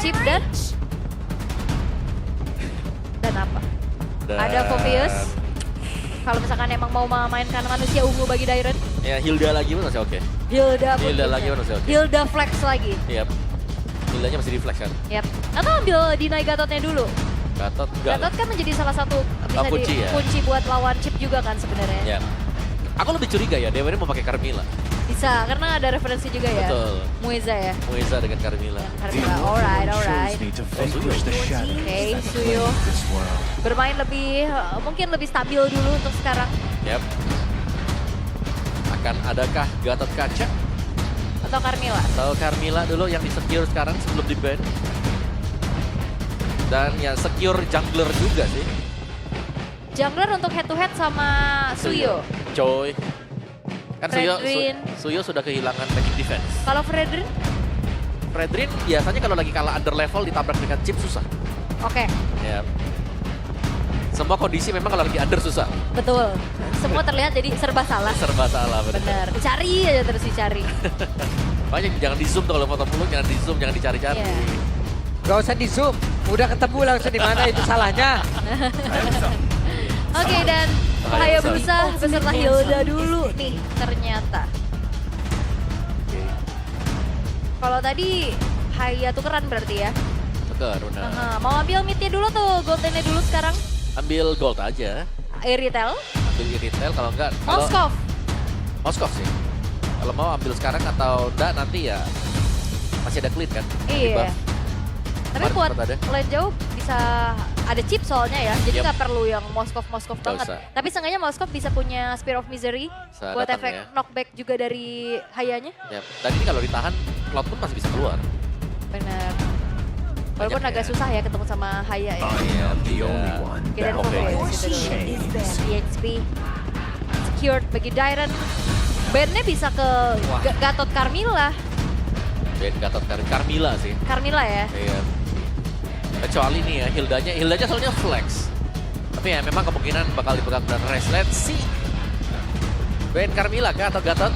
chip dan apa? Ada Phoveus. Kalau misalkan emang mau memainkan manusia ungu bagi Dairon. Ya Hilda lagi pun masih oke. Hilda lagi pun masih oke. Hilda flex lagi. Yap. Hildanya masih di flex kan? Yap. Atau ambil deny Gatotnya dulu. Gatot enggak. Gatot kan menjadi salah satu bisa kunci ya? kunci buat lawan chip juga kan sebenarnya. Ya. Aku lebih curiga ya, Dewa ini mau pakai Carmilla. Bisa, karena ada referensi juga ya. Betul. Mueza ya. Mueza dengan Carmilla. Carmilla, alright. Oke, Suyo bermain lebih, mungkin lebih stabil dulu untuk sekarang. Yap. Akan adakah Gatot Kaca Atau Carmilla? atau Carmilla dulu yang di-secure sekarang sebelum di-ban? Dan ya secure jungler juga sih. Jungler untuk head to head sama Suyo. Coy. Kan Fredrin. Suyo sudah kehilangan backing defense. Kalau Fredrin? Fredrin biasanya kalau lagi kalah under level ditabrak dengan chip susah. Oke, Ya. Semua kondisi memang kalau lagi under susah. betul. Semua terlihat jadi serba salah. Serba salah benar. Bener, dicari aja terus dicari. Makanya jangan di zoom tuh kalau foto peluk, jangan di zoom, jangan dicari-cari. Iya. Gak usah di zoom, udah ketemu langsung di mana itu salahnya. Oke, dan Hayabusa beserta Hilda dulu nih ternyata. Kalau tadi Haya tukeran berarti ya. Tuker, benar. Aha, mau ambil midnya dulu tuh, goldennya dulu sekarang. Ambil gold aja. Retail, Ambil retail kalau enggak. Kalau Moskov. Moskov sih. Kalau mau ambil sekarang atau enggak nanti ya masih ada clean kan. Di Iya. buff. Tapi Kemarin buat sempat ada. lane jauh bisa ada chip soalnya ya, jadi Yep. nggak perlu yang Moskov Nggak banget. usah. Tapi seenggaknya Moskov bisa punya Spear of Misery Bisa buat datang efek ya. knockback juga dari Hayanya. Ya, tadi ini kalau ditahan Cloud pun masih bisa keluar. Bener. Walaupun Banyak agak ya. susah ya ketemu sama Haya ya. Iya, Oke, dan Oke. Phoveus itu dulu. EXP secured bagi Dairon. Bandnya bisa ke Gatot Carmilla. Ben Gatot Carmilla sih. Carmilla ya. Iya. Kecuali nih ya, Hildanya soalnya flex. Tapi ya memang kemungkinan bakal dipegang dan rest. Let's see. Ben Carmilla kah atau Gatot?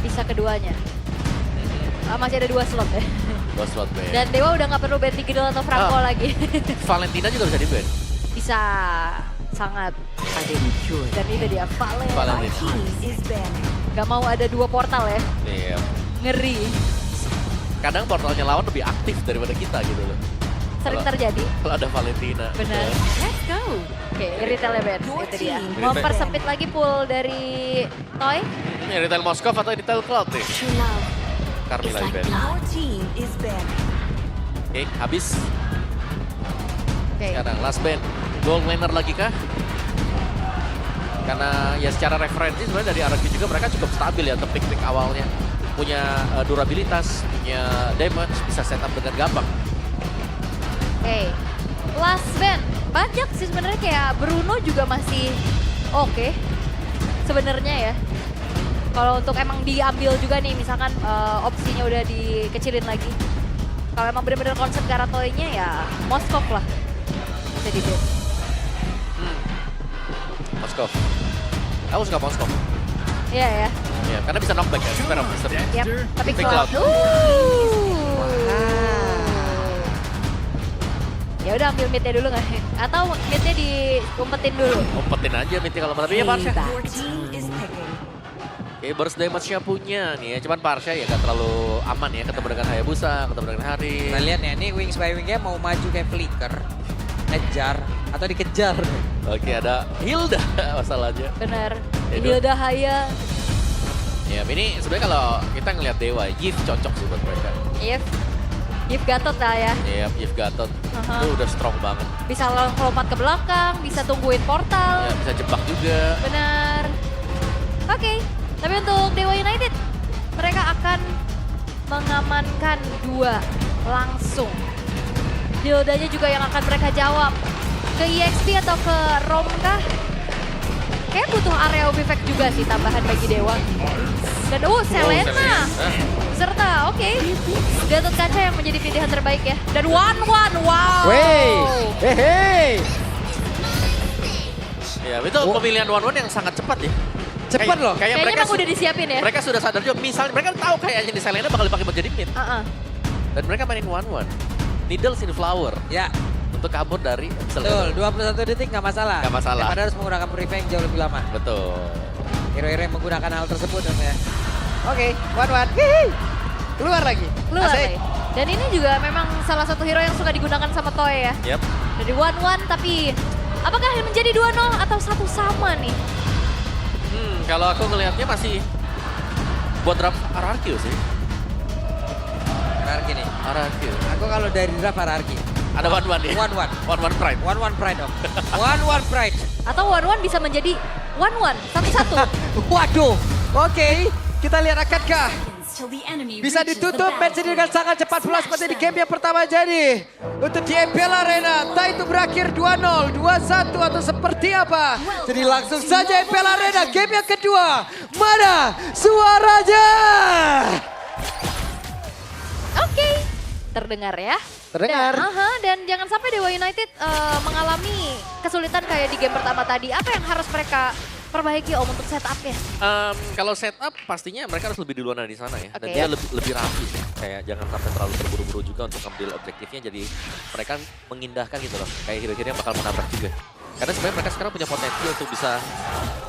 Bisa keduanya. Masih ada 2 slot ya. Dua slot Ben. Dan Dewa udah nggak perlu ban Tigidol atau Franco lagi. Valentina juga bisa di ban. Bisa sangat. Dan itu dia Valentina. Gak mau ada 2 portal ya. Iya. Ngeri. Kadang portalnya lawan lebih aktif daripada kita gitu loh. Sering Kalau- terjadi. Kalau ada Valentina. Benar. Let's go. Oke, retail ya Ben. Itu dia. Mau persempit lagi pool dari Toy. Ini retail Moskov atau retail Cloud nih? Carmilla di ban. Oke, habis. Oke. Sekarang last ban. Gold laner lagi kah? Karena ya secara referensi sebenarnya dari RRQ juga mereka cukup stabil ya untuk pick-pick awalnya. Punya durabilitas, punya damage, bisa setup dengan gampang. Oke. Last ban. Banyak sih sebenarnya kayak Bruno juga masih oke. Sebenarnya ya. Kalau untuk emang diambil juga nih misalkan opsinya udah dikecilin lagi. Kalau emang benar-benar konsep Karatoy-nya ya Moskov lah. Bisa di ban. Moskov. Aku suka Moskov. Iya ya. Ya, karena bisa knockback ya, Spear of Misery. Yap. Tapi Pick Cloud. Cloud. Ya udah ambil midnya dulu nggak? Atau midnya diumpetin dulu? Umpetin aja miti kalau mau. Tapi ya Parsha. Oke, burst damage-nya punya nih ya. Cuman Parsha ya gak terlalu aman ya. Ketemu dengan Hayabusa, ketemu dengan Hari. Nah lihat ya, ini Wings by Wingnya mau maju kayak Flicker, ngejar atau dikejar. Oke, ada Hilda masalahnya. Bener. Itu. Hilda Haya. Ya, ini sebenarnya kalau kita ngelihat Dewa, Yif cocok sih buat mereka. Yves Gatot lah ya. Iya, Yif Gatot. Aha. Itu udah strong banget. Bisa lompat ke belakang, bisa tungguin portal. Ya, bisa jebak juga. Bener. Oke, tapi untuk Dewa United, mereka akan mengamankan 2 langsung. Hildanya juga yang akan mereka jawab. Ke EXP atau ke ROM kah? Kayak butuh area of effect juga sih tambahan bagi Dewa. Dan Selena. Serta, oke. Gatot Kaca yang menjadi pilihan terbaik ya. Dan 1-1, wow. Hei. Ya, itu pemilihan one-one yang sangat cepat ya. Cepet loh. Kayaknya emang udah disiapin ya. Mereka sudah sadar juga, misalnya mereka tahu kayaknya di Selena bakal dipakai buat jadi mid. Dan mereka mainin 1-1. Needles in flower Ya, untuk kabur dari betul. 21 detik nggak masalah. Nggak masalah. Daripada harus menggunakan prefang jauh lebih lama. Betul. Hero-hero yang menggunakan hal tersebut ya. Oke, 1-1. Hihi. Keluar lagi. Keluar Asik. deh. Dan ini juga memang salah satu hero yang suka digunakan sama Toy ya. Yap. Dari 1-1 tapi apakah menjadi 2-0 atau satu sama nih? Kalau aku ngelihatnya masih buat draft RRQ sih. Hierarki nih. RRQ. Aku kalau dari draft hierarki. Ada 1-1 nih. 1-1. 1-1 pride. 1-1 pride dong. 1-1 pride. Atau 1-1 bisa menjadi 1-1, satu-satu. Waduh. Oke, kita lihat akankah bisa Bisa ditutup match ini dengan sangat cepat pula seperti di game yang pertama jadi. Untuk di MPL Arena, entah itu berakhir 2-0, 2-1 atau seperti apa. Jadi langsung saja MPL Arena game yang kedua. Mana suaranya? Oke, terdengar ya. Terdengar. Dan jangan sampai Dewa United mengalami kesulitan kayak di game pertama tadi. Apa yang harus mereka perbaiki Om untuk setupnya? Kalau setup pastinya mereka harus lebih duluan dari sana ya. Dan Oke. dia lebih rapi sih. Kayak jangan sampai terlalu terburu-buru juga untuk ambil objektifnya. Jadi mereka mengindahkan gitu loh. Kayak hero-hero yang bakal menabrak juga. Karena sebenarnya mereka sekarang punya potensi untuk bisa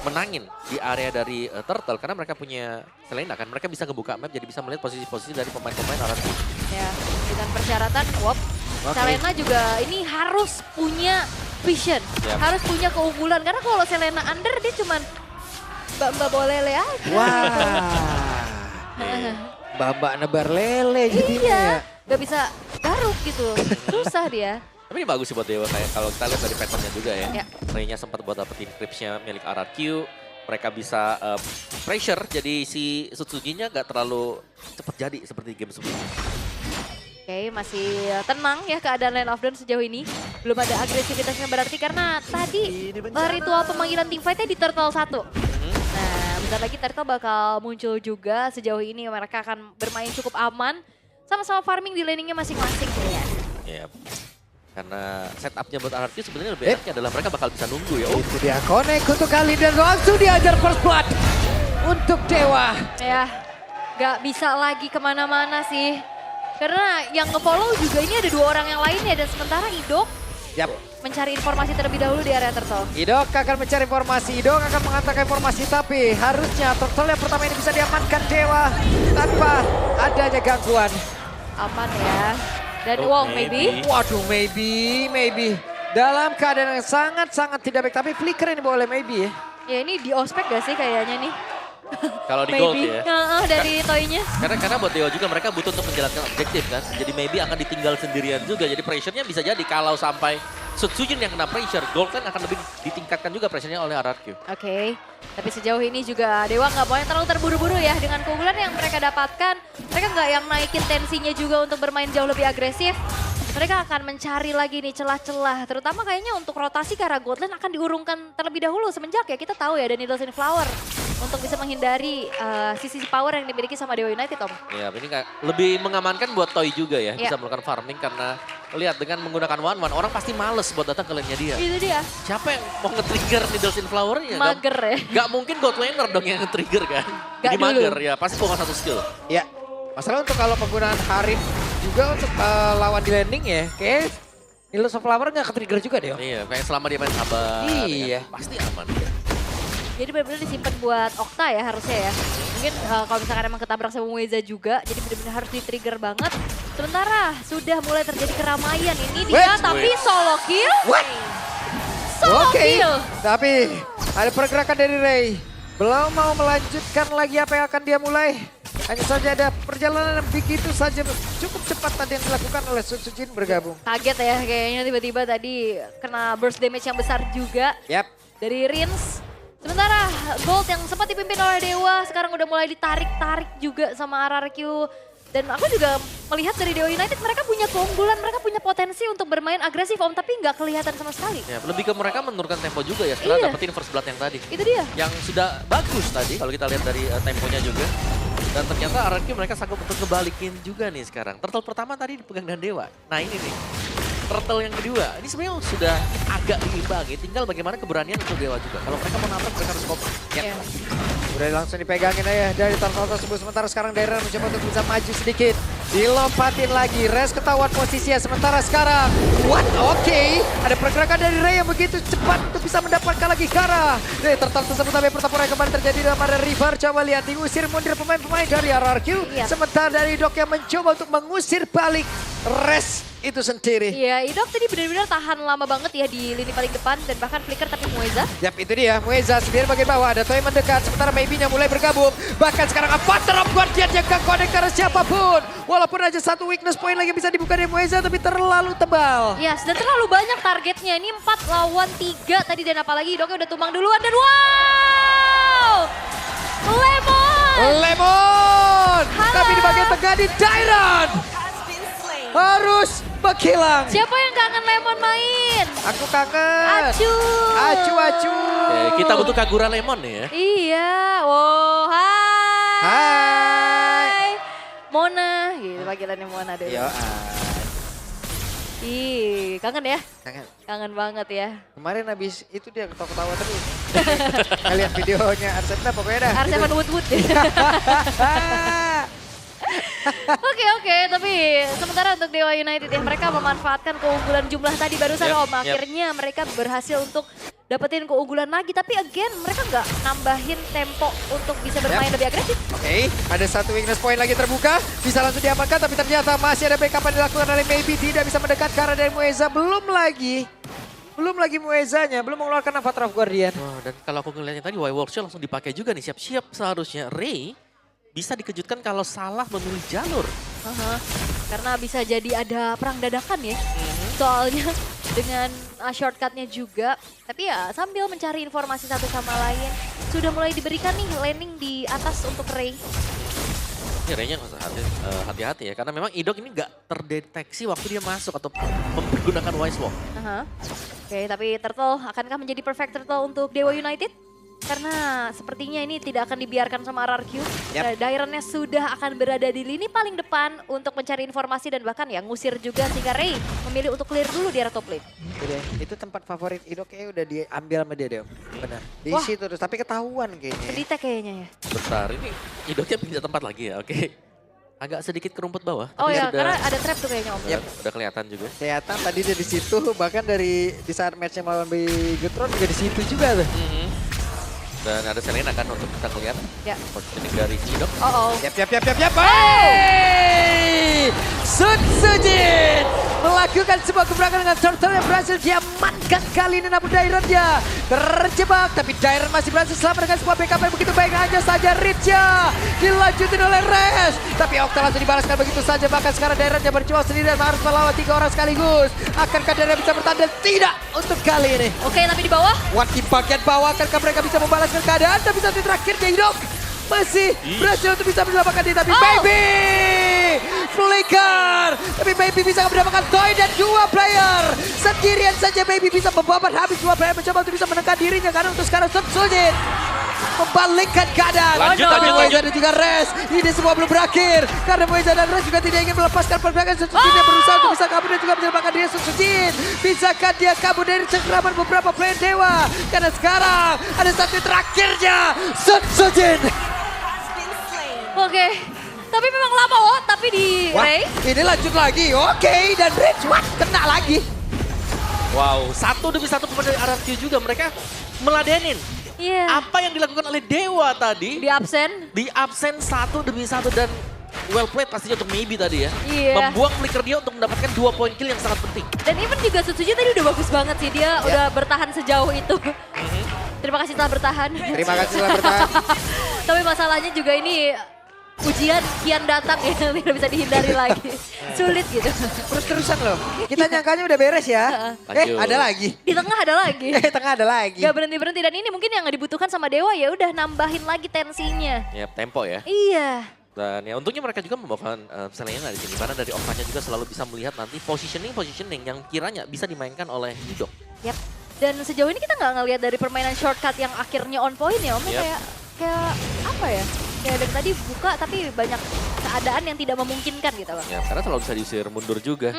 menangin di area dari Turtle. Karena mereka punya Selena kan. Mereka bisa ngebuka map jadi bisa melihat posisi-posisi dari pemain-pemain RRQ. Ya, dengan persyaratan, Oke. Selena juga ini harus punya vision, Yap. harus punya keunggulan. Karena kalau Selena under dia cuman mbak-mbak bolele aja. Wah. Mbak-mbak nebar lele jadinya Iya, ya. gak bisa garuk gitu, susah dia. Tapi ini bagus sih buat Dewa kayak kalau kita lihat dari patternnya juga ya. Ya. Ray-nya sempat buat dapetin creeps-nya milik RRQ. Mereka bisa pressure jadi si Sutsuji-nya gak terlalu cepet jadi seperti game sebelumnya. Oke, masih tenang ya keadaan Land of Dawn sejauh ini. Belum ada agresivitasnya berarti karena tadi ritual pemanggilan teamfight-nya di Turtle 1. Nah, bentar lagi Turtle bakal muncul juga. Sejauh ini mereka akan bermain cukup aman. Sama-sama farming di laningnya masing-masing kayaknya. Ya. Karena setupnya buat RRQ sebenarnya lebih enaknya adalah mereka bakal bisa nunggu ya. Itu dia connect untuk kali dan langsung diajar first blood untuk Dewa. Ya, gak bisa lagi kemana-mana sih. Karena yang nge-follow juga ini ada dua orang yang lainnya. Dan sementara Idok Yap. mencari informasi terlebih dahulu di area Turtle. Idok akan mencari informasi, Idok akan mengatakan informasi, tapi harusnya Turtle yang pertama ini bisa diamankan Dewa tanpa adanya gangguan. Aman ya. Dan Oh, wow, maybe. maybe. Waduh, maybe. Dalam keadaan yang sangat-sangat tidak baik, tapi flicker ini boleh maybe ya. Ya ini di ospek gak sih kayaknya nih? Kalau di gold Maybe. ya. Dari toynya. Karena buat Dewa juga mereka butuh untuk menjalankan objektif kan. Jadi maybe akan ditinggal sendirian juga. Jadi pressure-nya bisa jadi kalau sampai Sutsujin yang kena pressure, Gold kan akan lebih ditingkatkan juga pressure-nya oleh RRQ. Oke, tapi sejauh ini juga Dewa nggak mau yang terlalu terburu-buru ya. Dengan keunggulan yang mereka dapatkan, mereka nggak yang naikin tensinya juga untuk bermain jauh lebih agresif. Mereka akan mencari lagi nih celah-celah, terutama kayaknya untuk rotasi ke arah Godland akan diurungkan terlebih dahulu semenjak ya kita tahu ya ada Needles in Flower untuk bisa menghindari sisi power yang dimiliki sama Dewa United, Om. Ya ini lebih mengamankan buat Toy juga ya, Ya. bisa melakukan farming karena lihat dengan menggunakan one-one, orang pasti males buat datang ke lane-nya dia. Itu dia, Siapa yang mau nge-trigger Needles in Flower-nya? mager ya. Gak mungkin God Laner dong yang nge-trigger kan. Gak Jadi dulu. mager ya, pasti cuma satu skill. Ya, masalah untuk kalau penggunaan Harim juga untuk lawan di landing ya, kayak Needles of Flower nggak ke-trigger juga deh. Om. Iya, kayak selama dia main sabar, Iya. ya kan, pasti aman. Jadi benar-benar disimpan buat Okta ya harusnya ya. Mungkin kalau misalkan emang ketabrak sama Weza juga, jadi benar-benar harus di-trigger banget. Sementara sudah mulai terjadi keramaian ini dia, Wait, tapi solo kill. What? Solo Oke, kill. tapi ada pergerakan dari Ray. Belum mau melanjutkan lagi apa yang akan dia mulai. Hanya saja ada perjalanan yang begitu saja cukup cepat tadi yang dilakukan oleh Sutsujin bergabung. Kaget ya kayaknya tiba-tiba tadi kena burst damage yang besar juga Yap. dari Rins. Sementara Gold yang sempat dipimpin oleh Dewa sekarang udah mulai ditarik-tarik juga sama RRQ. Dan aku juga melihat dari Dewa United mereka punya keunggulan, mereka punya potensi untuk bermain agresif Om, tapi nggak kelihatan sama sekali. Ya, lebih ke mereka menurunkan tempo juga ya setelah Iya. dapetin first blood yang tadi. Itu dia. Yang sudah bagus tadi kalau kita lihat dari temponya juga. Dan ternyata RRQ mereka sanggup untuk ngebalikin juga nih sekarang. Turtle pertama tadi dipegang dan Dewa. Nah ini nih, Turtle yang kedua. Ini sebenarnya sudah agak diimbangi. Tinggal bagaimana keberanian untuk Dewa juga. Kalau mereka mau nabrak mereka harus cover. Ya. Udah langsung dipegangin aja dari Turtle tersebut. Sementara sekarang Daerah mencoba untuk bisa maju sedikit. Dilompatin lagi, Res ketahuan posisinya. Sementara sekarang, what? Oke, ada pergerakan dari Ray yang begitu cepat untuk bisa mendapatkan lagi Kara. Ray tertarik tersebut tapi pertempuran yang kembali terjadi dalam area River. Coba lihat, diusir mundur pemain-pemain dari RRQ. Iya. Sementara dari Idok yang mencoba untuk mengusir balik Res itu sendiri. Iya, Idok tadi benar-benar tahan lama banget ya di lini paling depan dan bahkan flicker tapi Mueza. Yap, itu dia. Mueza sendiri bagian bawah. Ada Toy mendekat. Sementara Maybe-nya mulai bergabung. Bahkan sekarang Avatar of Guardian yang gak connect karena siapapun. Walaupun aja satu weakness point lagi bisa dibuka dari Mueza, tapi terlalu tebal. Yes, dan terlalu banyak targetnya. Ini 4 lawan 3 tadi dan apalagi Idoknya udah tumbang duluan dan wow! Lemon! Lemon! Tapi di bagian tengah di Dairon. Harus menghilang. Siapa yang kangen Lemon main? Aku kangen. Acu! Acu. Kita butuh Kagura Lemon ya. Iya, wow, hai! Hai. Mona, gitu panggilannya Mona deh. Yo, Ih, kangen ya? kangen. Kangen banget ya. Kemarin habis itu dia ketawa-ketawa terus. Kalian videonya Arsena pokoknya dah. R7 gitu. Wood. Oke, tapi sementara untuk Dewa United ya mereka memanfaatkan keunggulan jumlah tadi barusan Yep, Om. Akhirnya mereka berhasil untuk dapetin keunggulan lagi. Tapi again mereka nggak nambahin tempo untuk bisa bermain lebih agresif. Oke, ada satu weakness point lagi terbuka. Bisa langsung diamankan, tapi ternyata masih ada backup yang dilakukan oleh Maybe. Tidak bisa mendekat karena dari Mueza. Belum lagi Muezanya, belum mengeluarkan Avatar of Guardian. Wah, dan kalau aku ngeliatnya tadi, Y-Workshop langsung dipakai juga nih. Siap-siap seharusnya Ray bisa dikejutkan kalau salah memilih jalur. Karena bisa jadi ada perang dadakan ya. Soalnya dengan shortcutnya juga. Tapi ya sambil mencari informasi satu sama lain. Sudah mulai diberikan nih landing di atas untuk Ray. Ini Ray-nya hati-hati ya. Karena memang Idok ini nggak terdeteksi waktu dia masuk atau menggunakan Wise Walk. Oke, tapi Turtle akankah menjadi perfect Turtle untuk Dewa United? Karena sepertinya ini tidak akan dibiarkan sama RRQ. Yap. Daironnya sudah akan berada di lini paling depan untuk mencari informasi dan bahkan ya ngusir juga sehingga Ray memilih untuk clear dulu di area top lane. Itu tempat favorit Idok kayaknya udah diambil sama dia deh. Benar. Di Wah. situ terus, tapi ketahuan kayaknya. Kedetek kayaknya ya. Bentar, ini Idoknya pindah tempat lagi ya, oke. Agak sedikit ke rumput bawah. Oh tapi ya, sudah- karena ada trap tuh kayaknya Om. Udah kelihatan juga. Kelihatan tadi dia di situ, bahkan di saat matchnya melawan Bigetron juga di situ juga tuh. Dan ada Selena kan untuk kita ngeliat Ya. positioning dari Idok. Oh. Yap. Hey! Sun Sujin melakukan sebuah gebrakan dengan Turtle yang berhasil diamankan kali ini, namun Dairon dia terjebak. Tapi Dairon masih berhasil selamat dengan sebuah backup yang begitu baik. Hanya saja Richa dilanjutin oleh Res. Tapi Okta langsung dibalaskan begitu saja. Bahkan sekarang Daironnya berjuang sendiri dan harus melawan 3 orang sekaligus. Akankah Dairon bisa bertahan? Tidak untuk kali ini. Oke, tapi di bawah. What di bagian bawah, akankah mereka bisa membalaskan keadaan? Tapi satu terakhir Idok masih berhasil untuk bisa menyelamatkan diri. Tapi Baby flicker. Tapi Baby bisa mendapatkan Toy dan 2 player. Sendirian saja Baby bisa membabat habis 2 player. Mencoba untuk bisa menekan dirinya karena untuk sekarang Suljin membalikkan keadaan. Lanjut, Tapi lanjut, Moeza lanjut. dan juga Res. Ini semua belum berakhir. Karena Moeza dan Res juga tidak ingin melepaskan pergerakan Suljin yang berusaha untuk bisa kabur dan juga menyelamatkan diri Suljin. Bisakah dia kabur dari cengkraman beberapa player Dewa? Karena sekarang ada satu terakhirnya Suljin. Oke. Tapi memang lama tapi di Wah, Ray. ini lanjut lagi. Oke, dan Rich, wah, kena lagi. Wow, satu demi satu pemain dari RRQ juga mereka meladenin. Iya. Apa yang dilakukan oleh Dewa tadi Di absen. di absen satu demi satu dan well played pastinya untuk Maybe tadi ya. Iya. Membuang flicker dia untuk mendapatkan 2 poin kill yang sangat penting. Dan even juga Suzuki tadi udah bagus banget sih. Dia udah bertahan sejauh itu. Terima kasih telah bertahan. Terima kasih telah bertahan. Tapi masalahnya juga ini ujian kian datang ya. Tidak bisa dihindari lagi. Sulit gitu. Terus-terusan loh. Kita nyangkanya udah beres ya. Lanjut. Ada lagi. Di tengah ada lagi. Tengah ada lagi. Gak berhenti-berhenti. Dan ini mungkin yang gak dibutuhkan sama Dewa ya udah nambahin lagi tensinya. Ya, tempo ya. Iya. Dan ya untungnya mereka juga membawakan Selena di sini. Karena dari Okta-nya juga selalu bisa melihat nanti positioning yang kiranya bisa dimainkan oleh Idok. Yap. Dan sejauh ini kita nggak ngelihat dari permainan shortcut yang akhirnya on point ya Om. Yep. Kayak apa ya? Kayak dari tadi buka tapi banyak keadaan yang tidak memungkinkan gitu loh. Ya, karena selalu bisa diusir mundur juga.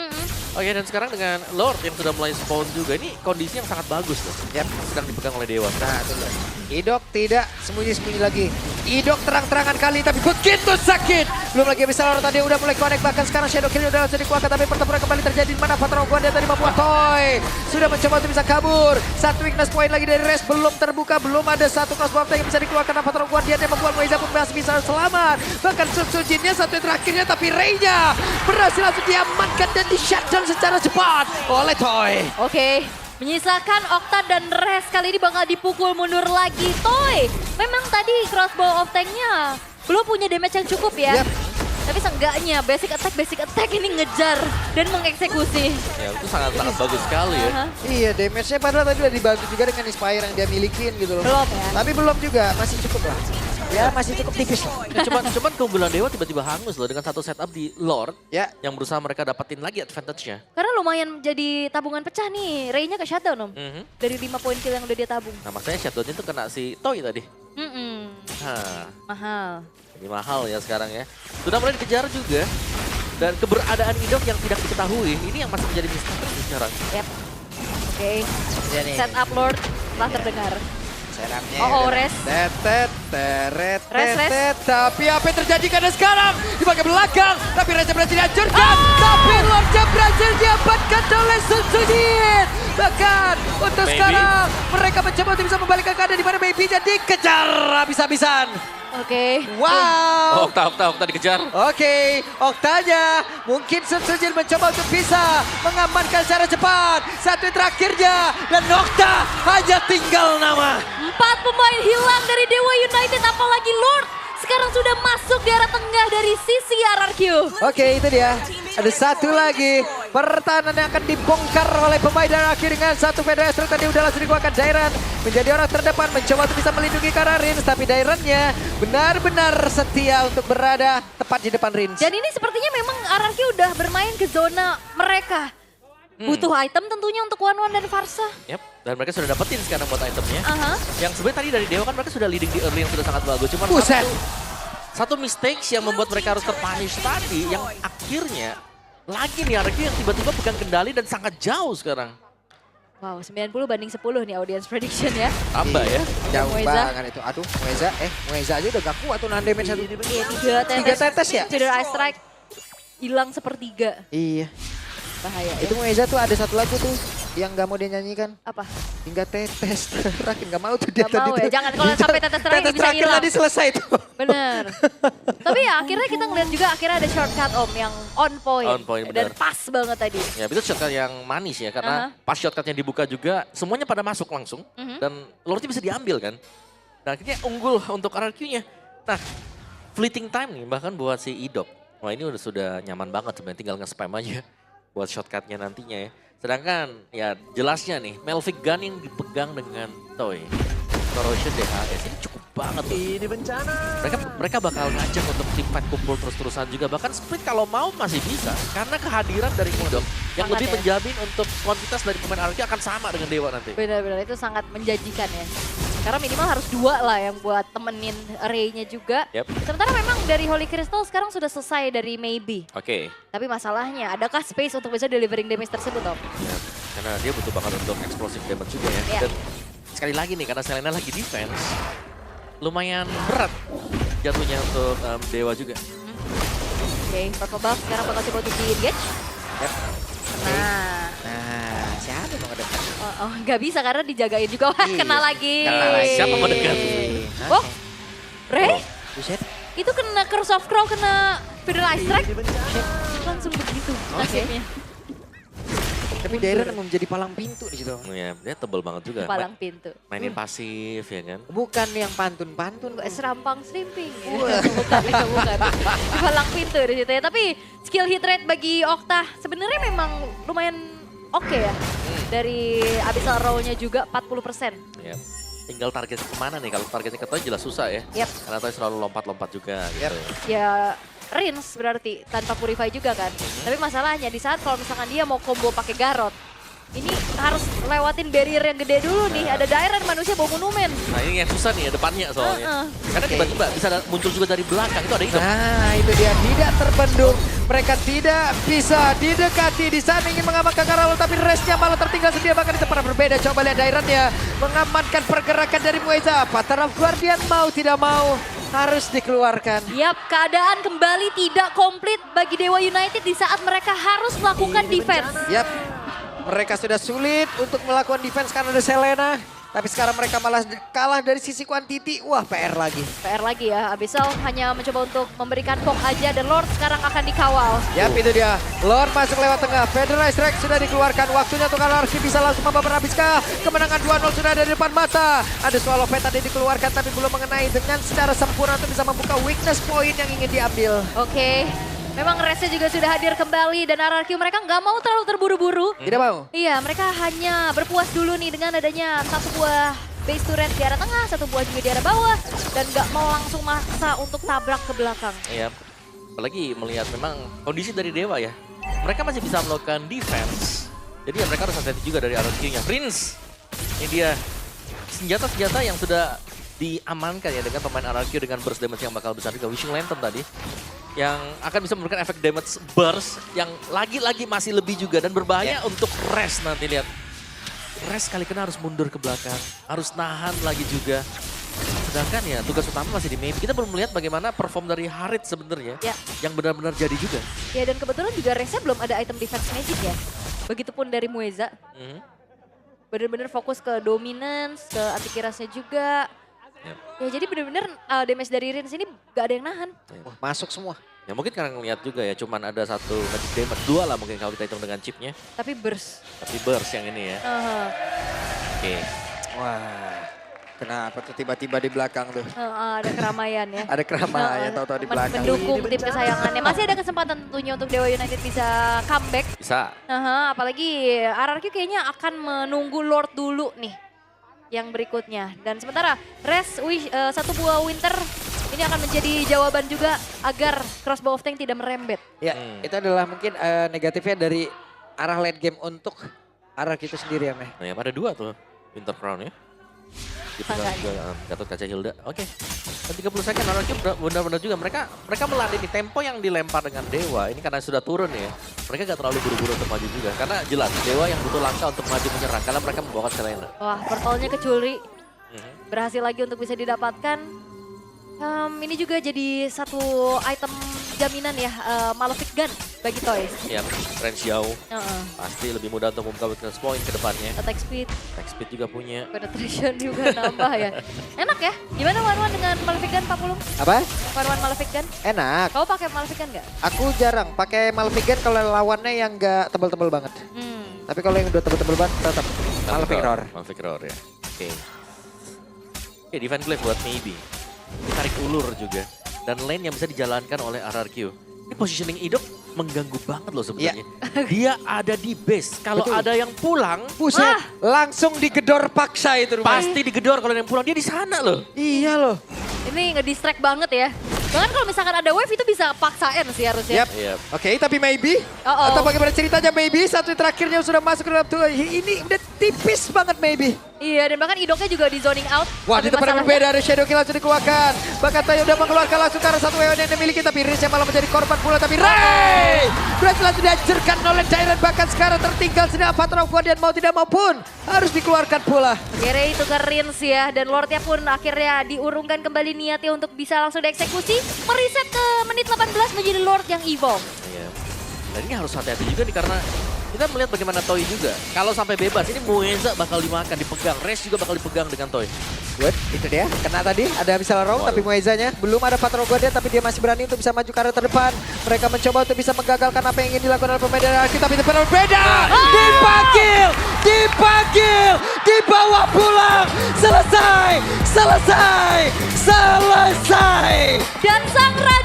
Oke, dan sekarang dengan Lord yang sudah mulai spawn juga, ini kondisi yang sangat bagus loh. Yap. Sedang dipegang oleh Dewa. Nah, itu loh. Idok tidak sembunyi-sembunyi lagi. Idok terang-terangan kali tapi begitu sakit. Belum lagi bisa Lord tadi udah mulai connect, bahkan sekarang Shadow Kill udah langsung dikeluarkan, tapi pertempuran kembali terjadi di mana Fatal of Guardian tadi membuat Toy sudah mencoba untuk bisa kabur. Satu weakness point lagi dari Rest belum terbuka, belum ada satu crossbow yang bisa dikeluarkan oleh Fatal of Guardian yang membuat Moiza pun masih bisa selamat. Bahkan Sujinnya satu yang terakhirnya, tapi Rey-nya berhasil langsung diamankan dan di shutdown secara cepat oleh Toy. Oke, menyisakan Okta dan Res kali ini bakal dipukul mundur lagi. Toy, memang tadi crossbow of tank-nya belum punya damage yang cukup ya. Yap. Tapi seenggaknya basic attack ini ngejar dan mengeksekusi. Ya itu sangat-sangat bagus sekali ya. Aha. Iya, damage-nya padahal tadi udah dibantu juga dengan Inspire yang dia milikin gitu loh. Belum ya? Tapi belum juga, masih cukup lah. Ya masih cukup tipis lah. Ya, cuman keunggulan Dewa tiba-tiba hangus loh dengan satu setup di Lord Ya, yang berusaha mereka dapetin lagi advantage-nya. Karena lumayan jadi tabungan pecah nih. Ray-nya ke shutdown om. Dari 5 poin kill yang udah dia tabung. Nah maksudnya shutdown itu kena si Toy tadi. Nah, Mahal. ini mahal ya sekarang ya. Sudah mulai dikejar juga. Dan keberadaan Idok yang tidak diketahui, ini yang masih menjadi misteri sekarang. Yap. Oke. ya nih. Set up Lord telah terdengar. Serapnya. Oh, Res. Tetet, teret, Res. tetet. Tapi apa yang terjadi karena sekarang di bagian belakang. Tapi Raja berhasil dihancurkan. Tapi Lordnya berhasil diamankan oleh Sun Sujin. Bahkan untuk Maybe. sekarang mereka mencoba untuk bisa membalikkan keadaan di mana Maybe-nya dikejar habis-habisan. Oke. Wow. Okta dikejar. Oke, Oktanya mungkin Sun Sujin mencoba untuk bisa mengamankan secara cepat. Satu yang terakhirnya dan Okta hanya tinggal nama. 4 pemain hilang dari Dewa United, apalagi Lord sekarang sudah masuk di arah tengah dari sisi RRQ. Oke, itu dia. Ada satu lagi pertahanan yang akan dibongkar oleh pemain RRQ dengan satu Fedra Astro tadi udah langsung dikeluarkan. Dairan menjadi orang terdepan mencoba untuk bisa melindungi ke arah Rins, tapi Dairannya benar-benar setia untuk berada tepat di depan Rins. Dan ini sepertinya memang RRQ udah bermain ke zona mereka. Butuh item tentunya untuk One dan Farsa. Yap, dan mereka sudah dapetin sekarang buat itemnya. Aha. Yang sebenarnya tadi dari Dewa kan mereka sudah leading di early yang sudah sangat bagus. Cuma Buset. satu mistakes yang membuat mereka harus terpunish tadi yang akhirnya lagi nih RRQ yang tiba-tiba pegang kendali dan sangat jauh sekarang. Wow, 90-10 nih audience prediction ya. Tambah ya. Jauh Mueza. banget itu. Aduh, Mueza aja udah gak kuat tuh nahan damage satu. Iya, 3 Tiga tetes ya? Feeder Ice Strike hilang sepertiga. Iya. Bahaya ya. Itu Mueza tuh ada satu lagu tuh yang gak mau dia nyanyikan. Apa? Hingga tetes terakhir gak mau tuh dia Gak tadi mau tuh. ya, jangan kalau sampai tetes terakhir Tetes bisa terakhir hilang. tadi selesai tuh. Bener. Tapi ya akhirnya kita ngeliat juga akhirnya ada shortcut om yang on point. On point, Dan benar. pas banget tadi. Ya itu shortcut yang manis ya karena pas shortcutnya dibuka juga semuanya pada masuk langsung dan Lordnya bisa diambil kan. Nah akhirnya unggul untuk RRQ-nya. Nah fleeting time nih bahkan buat si Idok. Wah ini sudah nyaman banget sebenarnya tinggal nge-spam aja buat shortcutnya nantinya ya. Sedangkan ya jelasnya nih Melvic Gun yang dipegang dengan Toy. Corrosion DHS ini cukup banget loh. Ini bencana. Mereka bakal ngajak untuk tim fight kumpul terus-terusan juga. Bahkan split kalau mau masih bisa. Karena kehadiran dari Idok yang Sangat lebih ya. menjamin untuk kuantitas dari pemain RRQ akan sama dengan Dewa nanti. Benar-benar itu sangat menjanjikan ya. Karena minimal harus 2 lah yang buat temenin Ray-nya juga. Yep. Sementara memang dari Holy Crystal sekarang sudah selesai dari Maybe. Oke. Tapi masalahnya adakah space untuk bisa delivering damage tersebut om? Ya, karena dia butuh banget untuk explosive damage juga ya. Iya. Dan sekali lagi nih karena Selena lagi defense. Lumayan berat jatuhnya untuk Dewa juga. Oke, Purple Buff sekarang bakal coba untuk di-engage. Yep. Nah, Nah, siapa mau ngedekat? nggak bisa karena dijagain juga. Wah, Iya, kena lagi. kena lagi. Siapa mau dekat? Oh, Ray? Buset. Itu kena Curse of Crow, kena Feeder Ice Strike. Langsung begitu nasibnya. Tapi Dairan mau menjadi palang pintu di situ. Ya, dia tebel banget juga. Palang pintu. Mainin pasif ya kan. Bukan yang pantun-pantun. Enggak serampang stripping. Bukan, itu bukan. Palang pintu di situ ya. Tapi skill hit rate bagi Okta sebenarnya memang lumayan oke ya. Dari Abyssal Row-nya juga 40%. Ya. Tinggal targetnya kemana nih? Kalau targetnya ke Toy jelas susah ya. Yap. Karena Toy selalu lompat-lompat juga gitu. Ya Rins berarti tanpa Purify juga kan. Tapi masalahnya di saat kalau misalkan dia mau combo pakai Garot, ini harus lewatin barrier yang gede dulu nih. Ada Dairan manusia bawa monumen. Nah ini yang susah nih ya depannya soalnya. Karena Oke. tiba-tiba bisa muncul juga dari belakang. Itu ada Idok. Nah, itu dia tidak terbendung. Mereka tidak bisa didekati di saat ingin mengamankan Karalo, tapi restnya malah tertinggal sendiri bahkan di tempat yang berbeda. Coba lihat Dairan ya mengamankan pergerakan dari Mueza. Patar of Guardian mau tidak mau harus dikeluarkan. Yap, keadaan kembali tidak komplit bagi Dewa United di saat mereka harus melakukan defense. Yap, mereka sudah sulit untuk melakukan defense karena ada Selena. Tapi sekarang mereka malah kalah dari sisi kuantiti. Wah, PR lagi. PR lagi ya, Abyssal hanya mencoba untuk memberikan pok aja dan Lord sekarang akan dikawal. Yap, itu dia. Lord masuk lewat tengah. Federalized Rex sudah dikeluarkan. Waktunya untuk Anarchy bisa langsung membawa Abiska. Kemenangan 2-0 sudah ada di depan mata. Ada Swallow Fate tadi dikeluarkan tapi belum mengenai dengan secara sempurna untuk bisa membuka weakness point yang ingin diambil. Oke, memang Resnya juga sudah hadir kembali dan RRQ mereka nggak mau terlalu terburu-buru. Tidak mau? Iya, mereka hanya berpuas dulu nih dengan adanya satu buah base turret di arah tengah, satu buah juga di arah bawah. Dan nggak mau langsung maksa untuk tabrak ke belakang. Iya, apalagi melihat memang kondisi dari Dewa ya. Mereka masih bisa melakukan defense. Jadi ya mereka harus hati-hati juga dari RRQ-nya. Prince, ini dia senjata-senjata yang sudah diamankan ya dengan pemain RRQ dengan burst damage yang bakal besar juga. Wishing Lantern tadi. Yang akan bisa memberikan efek damage burst yang lagi-lagi masih lebih juga dan berbahaya untuk Res nanti lihat. Res kali kena harus mundur ke belakang, harus nahan lagi juga. Sedangkan ya tugas utama masih di Maybe. Kita belum melihat bagaimana perform dari Harit sebenarnya yang benar-benar jadi juga. Ya dan kebetulan juga Resnya belum ada item defense magic ya. Begitupun dari Mueza. Bener-bener fokus ke dominance, ke anti-kirasnya juga. Ya jadi bener-bener damage dari Rins ini gak ada yang nahan. Wah, masuk semua. Ya mungkin karena ngeliat juga ya, cuman ada satu magic damage, dua lah mungkin kalau kita hitung dengan chipnya. Tapi burst. Tapi burst yang ini ya. Oke. Wah, kenapa tuh tiba-tiba di belakang tuh? Ada keramaian ya. Ada keramaian tahu-tahu di belakang. Mendukung tim kesayangannya. Masih ada kesempatan tentunya untuk Dewa United bisa comeback. Bisa. Apalagi RRQ kayaknya akan menunggu Lord dulu nih. Yang berikutnya. Dan sementara Res, satu buah Winter ini akan menjadi jawaban juga agar Crossbow of Tank tidak merembet. Ya, itu adalah mungkin negatifnya dari arah late game untuk arah kita sendiri ya, Meh. Nah, ya ada dua tuh Winter Crown ya. Di tengah juga Gatot Kaca Hilda. Oke. Dan 30 second RRQ benar-benar juga mereka meladeni tempo yang dilempar dengan Dewa. Ini karena sudah turun ya. Mereka gak terlalu buru-buru untuk maju juga. Karena jelas Dewa yang butuh langkah untuk maju menyerang. Karena mereka membawa Selena. Wah, portalnya kecuri. Berhasil lagi untuk bisa didapatkan. Ini juga jadi satu item jaminan ya, Malefic Gun bagi Toy. Iya, range jauh. Pasti lebih mudah untuk membuka weakness point ke depannya. Attack speed. Attack speed juga punya. Penetration juga nambah ya. Enak ya? Gimana Wan dengan Malefic Gun 40? Apa? Wan Malefic Gun? Enak. Kau pakai Malefic Gun nggak? Aku jarang pakai Malefic Gun kalau lawannya yang nggak tebel-tebel banget. Tapi kalau yang udah tebel-tebel banget tetap Malefic Roar. Malefic Roar ya. Oke. Oke, Divine Glaive buat Maybe. Ditarik ulur juga. Dan lane yang bisa dijalankan oleh RRQ. Ini positioning Idok mengganggu banget loh sebenarnya. Dia ada di base. Kalau ada yang pulang, Buset, langsung digedor paksa itu rumah. pasti digedor kalau ada yang pulang. Dia di sana loh. Iya loh. Ini nge-distract banget ya. Bahkan kalau misalkan ada wave itu bisa paksain sih harusnya. Yep. Oke, tapi maybe. Atau bagaimana ceritanya maybe. Satu terakhirnya sudah masuk ke dalam tuh. Ini udah tipis banget maybe. Iya, dan bahkan Idoknya juga di zoning out. Wah, di tempat yang berbeda ada Shadow Kill langsung dikeluarkan. Bahkan Tayo udah mengeluarkan langsung ke arah satu weon yang dimiliki. Tapi Riz yang malah menjadi korban pula. Tapi Ray berhasil langsung dihancurkan oleh Tyrant. Bahkan sekarang tertinggal sini Avatar of Guardian mau tidak maupun harus dikeluarkan pula. Oke, Ray itu ke Rins ya. Dan Lordnya pun akhirnya diurungkan kembali niatnya untuk bisa langsung dieksekusi. Mereset ke menit 18 menjadi Lord yang evolve. Iya. Dan ini harus hati-hati juga nih karena kita melihat bagaimana Toy juga. Kalau sampai bebas, ini Mueza bakal dimakan, dipegang. Res juga bakal dipegang dengan Toy. Good, itu dia. Kena tadi, ada misalnya round tapi Muezanya belum ada Avatar of Guardian tapi dia masih berani untuk bisa maju ke arah terdepan. Mereka mencoba untuk bisa menggagalkan apa yang ingin dilakukan oleh pemain dari RRQ tapi itu berbeda. Dipanggil, dibawa pulang. Selesai. Dan sang raja